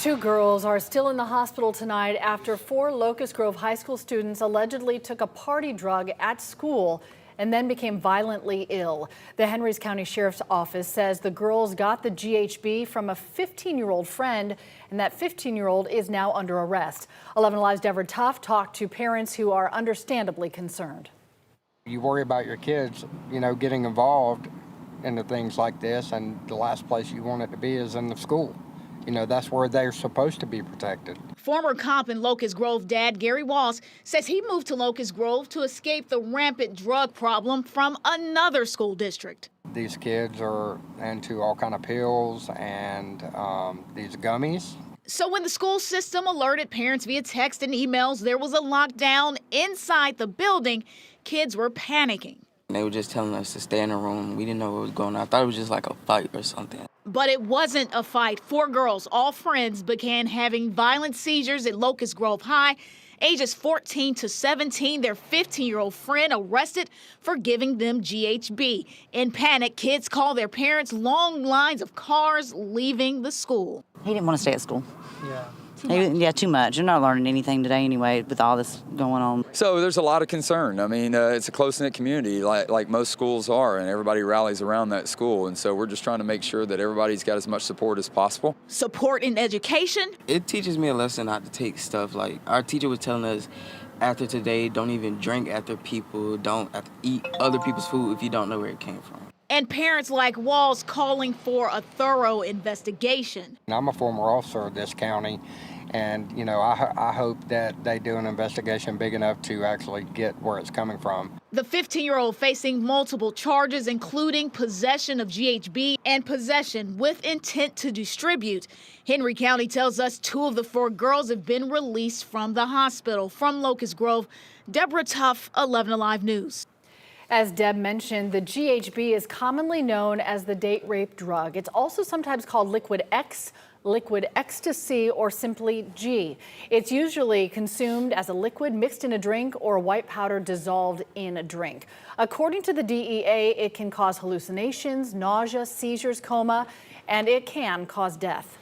Two girls are still in the hospital tonight after 4 Locust Grove High School students allegedly took a party drug at school and then became violently ill. The Henry County Sheriff's Office says the girls got the GHB from a 15-year-old friend, and that 15-year-old is now under arrest. 11 Alive's Deborah Tuff talked to parents who are understandably concerned. You worry about your kids, getting involved into things like this, and the last place you want it to be is in the school. That's where they're supposed to be protected. Former cop in Locust Grove dad Gary Walls says he moved to Locust Grove to escape the rampant drug problem from another school district. These kids are into all kind of pills and these gummies. So when the school system alerted parents via text and emails there was a lockdown inside the building, kids were panicking. They were just telling us to stay in the room. We didn't know what was going on. I thought it was just like a fight or something. But it wasn't a fight. 4 girls, all friends, began having violent seizures at Locust Grove High. Ages 14 to 17, their 15-year-old friend arrested for giving them GHB. In panic, kids call their parents, long lines of cars leaving the school. He didn't want to stay at school. Yeah. Too much. You're not learning anything today anyway with all this going on. So there's a lot of concern. I mean, it's a close-knit community like most schools are, and everybody rallies around that school. And so we're just trying to make sure that everybody's got as much support as possible. Support in education. It teaches me a lesson not to take stuff. Like our teacher was telling us, after today, don't even drink after people, don't have to eat other people's food if you don't know where it came from. And parents like Walls calling for a thorough investigation. I'm a former officer of this county, and I hope that they do an investigation big enough to actually get where it's coming from. The 15-year-old facing multiple charges, including possession of GHB and possession with intent to distribute. Henry County tells us 2 of the 4 girls have been released from the hospital. From Locust Grove, Deborah Tuff, 11 Alive News. As Deb mentioned, the GHB is commonly known as the date rape drug. It's also sometimes called liquid X, liquid ecstasy, or simply G. It's usually consumed as a liquid mixed in a drink or a white powder dissolved in a drink. According to the DEA, it can cause hallucinations, nausea, seizures, coma, and it can cause death.